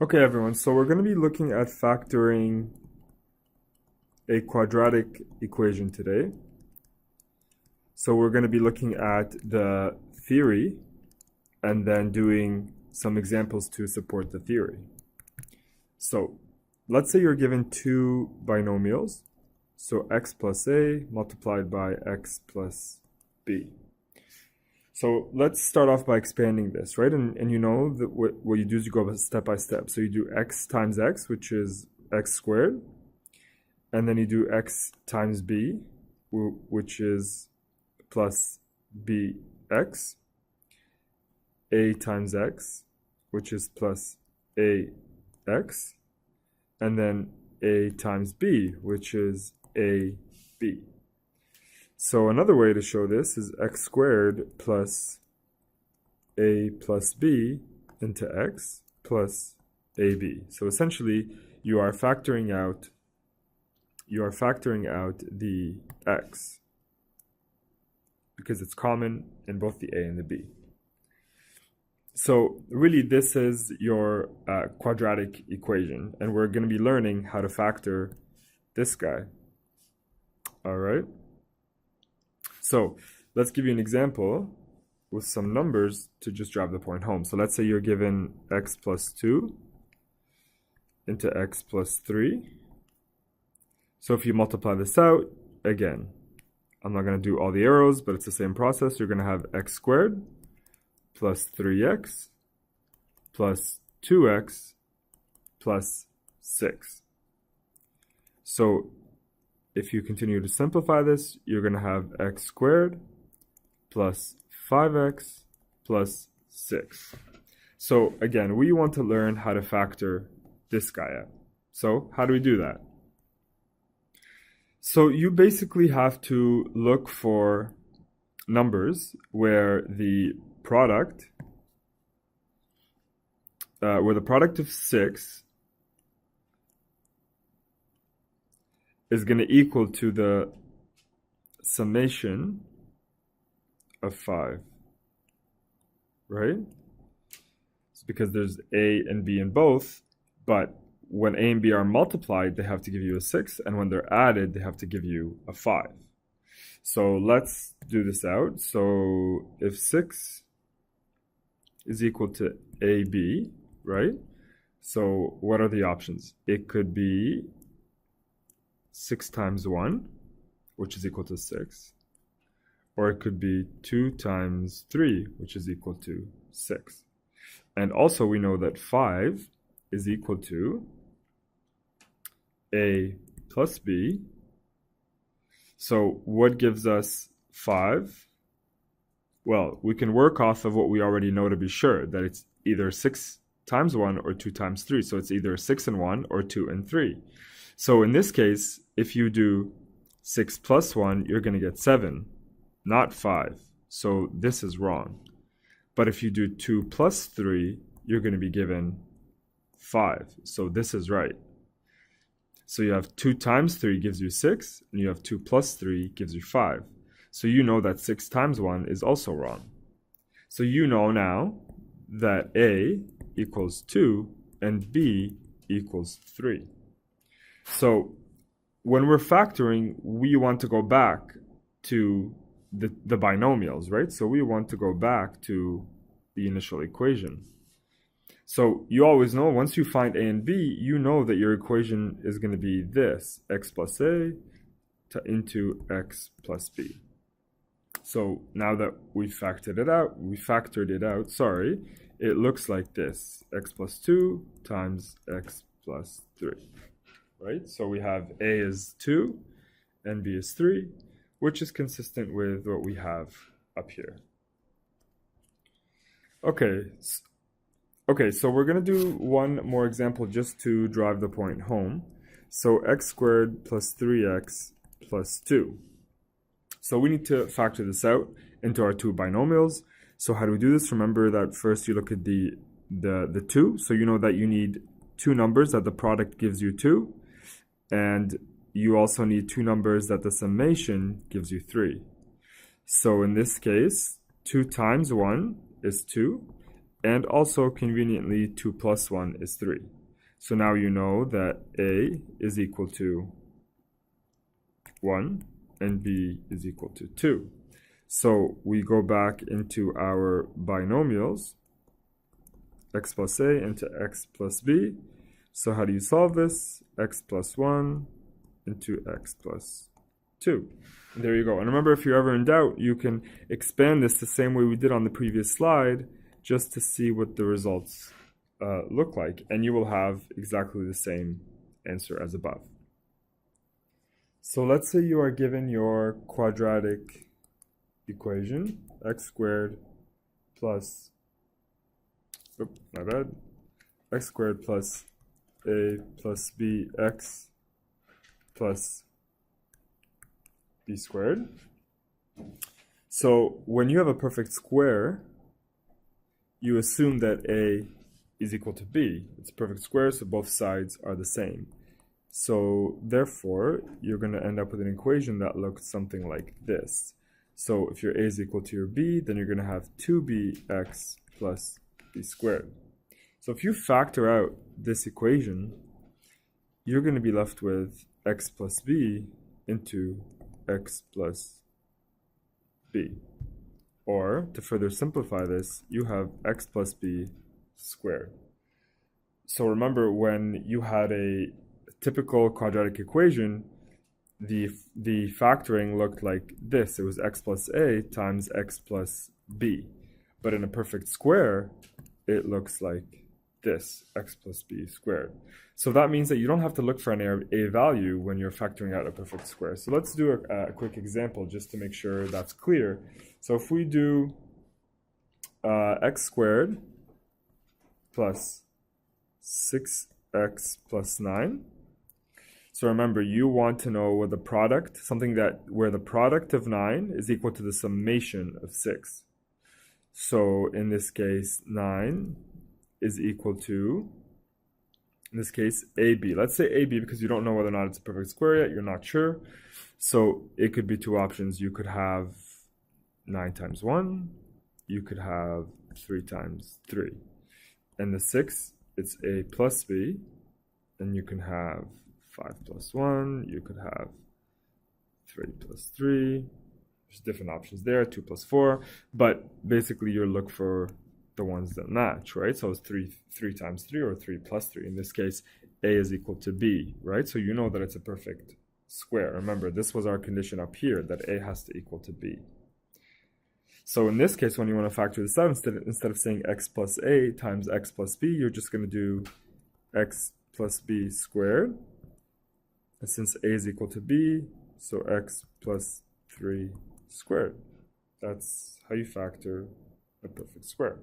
Okay, everyone, so we're going to be looking at factoring a quadratic equation today. So we're going to be looking at the theory and then doing some examples to support the theory. So let's say you're given two binomials, so x plus a multiplied by x plus b. So let's start off by expanding this, right? And you know that what you do is you go step by step. So you do x times x, which is x squared, and then you do x times b, which is plus bx, a times x, which is plus ax, and then a times b, which is ab. So another way to show this is x squared plus a plus b into x plus ab. So essentially, you are factoring out the x because it's common in both the a and the b. So really, this is your quadratic equation, and we're going to be learning how to factor this guy. All right. So let's give you an example with some numbers to just drive the point home. So let's say you're given x plus 2 into x plus 3. So if you multiply this out, again, I'm not going to do all the arrows, but it's the same process. You're going to have x squared plus 3x plus 2x plus 6. So if you continue to simplify this, you're going to have x squared plus 5x plus 6. So again, we want to learn how to factor this guy out. So how do we do that? So you basically have to look for numbers where the product of 6 is going to equal to the summation of 5, right? It's because there's a and b in both, but when a and b are multiplied, they have to give you a 6, and when they're added, they have to give you a 5. So let's do this out. So if 6 is equal to ab, right? So what are the options? It could be 6 times 1, which is equal to 6. Or it could be 2 times 3, which is equal to 6. And also we know that 5 is equal to a plus b. So what gives us 5? Well, we can work off of what we already know to be sure, that it's either 6 times 1 or 2 times 3. So it's either 6 and 1 or 2 and 3. So in this case, if you do 6 plus 1, you're going to get 7, not 5. So this is wrong. But if you do 2 plus 3, you're going to be given 5. So this is right. So you have 2 times 3 gives you 6, and you have 2 plus 3 gives you 5. So you know that 6 times 1 is also wrong. So you know now that A equals 2 and B equals 3. So when we're factoring, we want to go back to the binomials, right? So we want to go back to the initial equation. So you always know, once you find a and b, you know that your equation is going to be this, x plus a into x plus b. So now that we factored it out, it looks like this, x plus 2 times x plus 3, right? So we have a is 2 and b is 3, which is consistent with what we have up here. Okay, so we're going to do one more example just to drive the point home. So x squared plus 3x plus 2. So we need to factor this out into our two binomials. So how do we do this? Remember that first you look at the 2. So you know that you need two numbers that the product gives you 2. And you also need two numbers that the summation gives you 3. So in this case, 2 times 1 is 2. And also, conveniently, 2 plus 1 is 3. So now you know that A is equal to 1 and B is equal to 2. So we go back into our binomials, x plus A into x plus B. So how do you solve this? X plus 1 into x plus 2. And there you go. And remember, if you're ever in doubt, you can expand this the same way we did on the previous slide, just to see what the results look like. And you will have exactly the same answer as above. So let's say you are given your quadratic equation, x squared plus, my bad, x squared plus a plus bx plus b squared. So when you have a perfect square, you assume that a is equal to b. It's a perfect square, so both sides are the same. So therefore, you're going to end up with an equation that looks something like this. So if your a is equal to your b, then you're going to have 2bx plus b squared. So if you factor out this equation, you're going to be left with x plus b into x plus b. Or, to further simplify this, you have x plus b squared. So remember, when you had a typical quadratic equation, the factoring looked like this. It was x plus a times x plus b. But in a perfect square, it looks like this, x plus b squared. So that means that you don't have to look for an a value when you're factoring out a perfect square. So let's do a quick example just to make sure that's clear. So if we do x squared plus 6x plus 9. So remember, you want to know what the product, where the product of 9 is equal to the summation of 6. So in this case, 9 is equal to, in this case, AB. Let's say AB because you don't know whether or not it's a perfect square yet. You're not sure. So it could be two options. You could have 9 times 1. You could have 3 times 3. And the 6, it's A plus B. And you can have 5 plus 1. You could have 3 plus 3. There's different options there, 2 plus 4. But basically, you look for the ones that match, right? So it's 3 times 3 or 3 plus 3. In this case, A is equal to B, right? So you know that it's a perfect square. Remember, this was our condition up here, that A has to equal to B. So in this case, when you want to factor this out, instead of saying x plus A times x plus B, you're just going to do x plus B squared. And since A is equal to B, so x plus 3 squared. That's how you factor a perfect square.